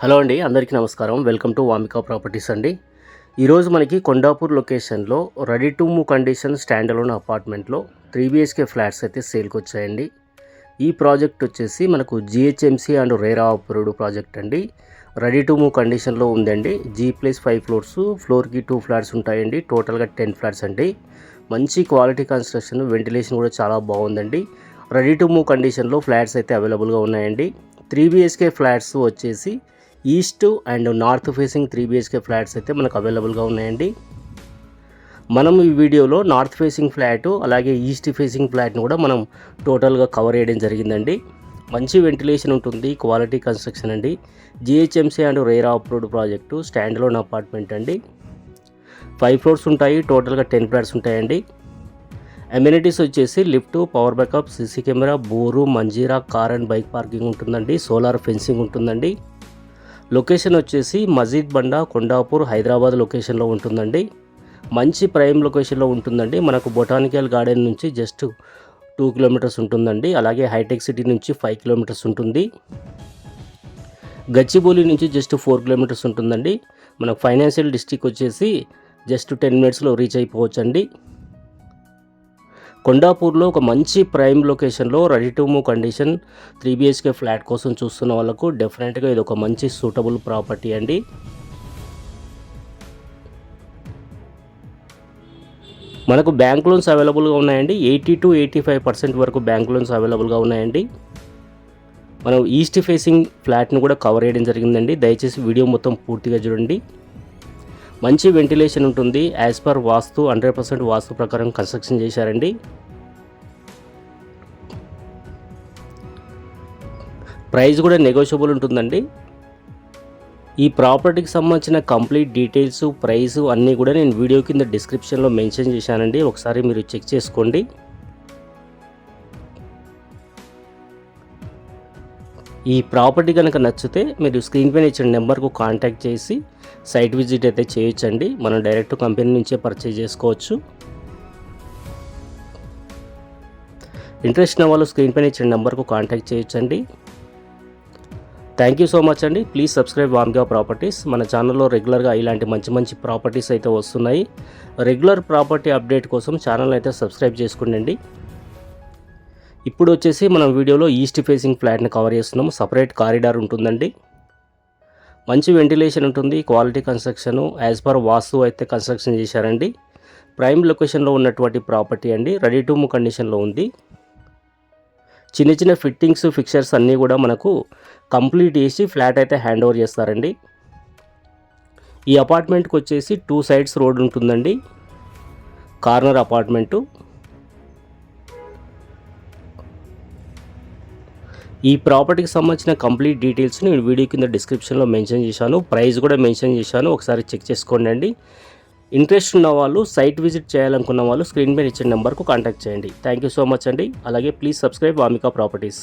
Hello అండి, అందరికీ నమస్కారం. వెల్కమ్ టు వామికా ప్రాపర్టీస్ అండి. ఈరోజు మనకి కొండాపూర్ లొకేషన్లో ready to move condition stand alone అపార్ట్మెంట్లో 3 BHK ఫ్లాట్స్ అయితే సేల్కి వచ్చాయండి. ఈ ప్రాజెక్ట్ వచ్చేసి మనకు GHMC and RERA approved project అండి. రెడీ టు మూవ్ కండిషన్లో ఉందండి. G+5 ఫ్లోర్స్, ఫ్లోర్కి 2 ఫ్లాట్స్ ఉంటాయండి. టోటల్గా 10 ఫ్లాట్స్ అండి. మంచి క్వాలిటీ కన్స్ట్రక్షన్, వెంటిలేషన్ కూడా చాలా బాగుందండి. రెడీ టు మూవ్ కండిషన్లో ఫ్లాట్స్ అయితే అవైలబుల్గా ఉన్నాయండి. 3 BHK ఫ్లాట్స్ వచ్చేసి east and north facing 3 BHK flats అయితే మనకు అవైలబుల్గా ఉన్నాయండి. మనం ఈ వీడియోలో నార్త్ ఫేసింగ్ ఫ్లాట్ అలాగే ఈస్ట్ ఫేసింగ్ ఫ్లాట్ని కూడా మనం టోటల్గా కవర్ చేయడం జరిగిందండి. మంచి వెంటిలేషన్ ఉంటుంది, క్వాలిటీ కన్స్ట్రక్షన్ అండి. GHMC and RERA approved project, stand alone apartment అండి. 5 ఫ్లోర్స్ ఉంటాయి, టోటల్గా 10 ఫ్లాట్స్ ఉంటాయండి. అమ్యూనిటీస్ వచ్చేసి lift, power backup, CC camera, bore, Manjira, car and bike parking ఉంటుందండి. సోలార్ ఫెన్సింగ్ ఉంటుందండి. లొకేషన్ వచ్చేసి మజీద్ బండా, కొండాపూర్, హైదరాబాద్ లొకేషన్లో ఉంటుందండి. మంచి ప్రైమ్ లొకేషన్లో ఉంటుందండి. మనకు బొటానికల్ గార్డెన్ నుంచి జస్ట్ 2 కిలోమీటర్స్ ఉంటుందండి. అలాగే హైటెక్ సిటీ నుంచి 5 కిలోమీటర్స్ ఉంటుంది. గచ్చిబౌలి నుంచి జస్ట్ 4 కిలోమీటర్స్ ఉంటుందండి. మనకు ఫైనాన్షియల్ డిస్ట్రిక్ట్ వచ్చేసి జస్ట్ 10 మినిట్స్లో రీచ్ అయిపోవచ్చండి. కొండాపూర్లో ఒక మంచి ప్రైమ్ లొకేషన్లో ready to move condition 3 BHK flat కోసం చూస్తున్న వాళ్ళకు డెఫినెట్గా ఇది ఒక మంచి సూటబుల్ ప్రాపర్టీ అండి. మనకు బ్యాంక్ లోన్స్ అవైలబుల్గా ఉన్నాయండి. 80 to 85% వరకు బ్యాంక్ లోన్స్ అవైలబుల్గా ఉన్నాయండి. మనం ఈస్ట్ ఫేసింగ్ ఫ్లాట్ని కూడా కవర్ చేయడం జరిగిందండి. దయచేసి వీడియో మొత్తం పూర్తిగా చూడండి. మంచి వెంటిలేషన్ ఉంటుంది. యాజ్ పర్ వాస్తు 100% వాస్తు ప్రకారం కన్స్ట్రక్షన్ చేశారండి. ప్రైస్ కూడా నెగోషియబుల్ ఉంటుందండి. ఈ ప్రాపర్టీకి సంబంధించిన కంప్లీట్ డీటెయిల్స్, ప్రైస్ అన్నీ కూడా నేను వీడియో కింద డిస్క్రిప్షన్లో మెన్షన్ చేశానండి. ఒకసారి మీరు చెక్ చేసుకోండి. ఈ ప్రాపర్టీ కనుక నచ్చితే మీరు స్క్రీన్ పైన ఇచ్చిన నెంబర్కు కాంటాక్ట్ చేసి సైట్ విజిట్ అయితే చేయొచ్చండి. మనం డైరెక్ట్ కంపెనీ నుంచే పర్చేజ్ చేసుకోవచ్చు. ఇంట్రెస్ట్ ఉన్న వాళ్ళు స్క్రీన్ పైన ఇచ్చిన నెంబర్కు కాంటాక్ట్ చేయొచ్చండి. థ్యాంక్ యూ సో మచ్ అండి. Please subscribe Vamika properties. మన ఛానల్లో రెగ్యులర్గా ఇలాంటి మంచి మంచి ప్రాపర్టీస్ అయితే వస్తున్నాయి. రెగ్యులర్ ప్రాపర్టీ అప్డేట్ కోసం ఛానల్ అయితే సబ్స్క్రైబ్ చేసుకోండి. ఇప్పుడు వచ్చేసి మనం వీడియోలో ఈస్ట్ ఫేసింగ్ ఫ్లాట్ని కవర్ చేస్తున్నాము. సపరేట్ కారిడార్ ఉంటుందండి. మంచి వెంటిలేషన్ ఉంటుంది, క్వాలిటీ కన్స్ట్రక్షను, యాజ్ పర్ వాస్తు అయితే కన్స్ట్రక్షన్ చేశారండి. ప్రైమ్ లొకేషన్లో ఉన్నటువంటి ప్రాపర్టీ అండి. రెడీ టు మూవ్ కండిషన్లో ఉంది. చిన్న చిన్న ఫిట్టింగ్స్, ఫిక్చర్స్ అన్నీ కూడా మనకు కంప్లీట్ చేసి ఫ్లాట్ అయితే హ్యాండ్ ఓవర్ చేస్తారండి. ఈ అపార్ట్మెంట్కి వచ్చేసి 2 సైడ్స్ రోడ్ ఉంటుందండి. Corner apartment. ఈ ప్రాపర్టీకి సంబంధించిన కంప్లీట్ డీటెయిల్స్ నేను వీడియో కింద డిస్క్రిప్షన్లో మెన్షన్ చేశాను. ప్రైస్ కూడా మెన్షన్ చేశాను. ఒకసారి చెక్ చేసుకోండి అండి. ఇంట్రెస్ట్ ఉన్న వాళ్ళు, సైట్ విజిట్ చేయాలనుకున్న వాళ్ళు స్క్రీన్ పైన ఇచ్చిన నెంబర్కు కాంటాక్ట్ చేయండి. థ్యాంక్ యూ సో మచ్ అండి. అలాగే ప్లీజ్ సబ్స్క్రైబ్ వామికా ప్రాపర్టీస్.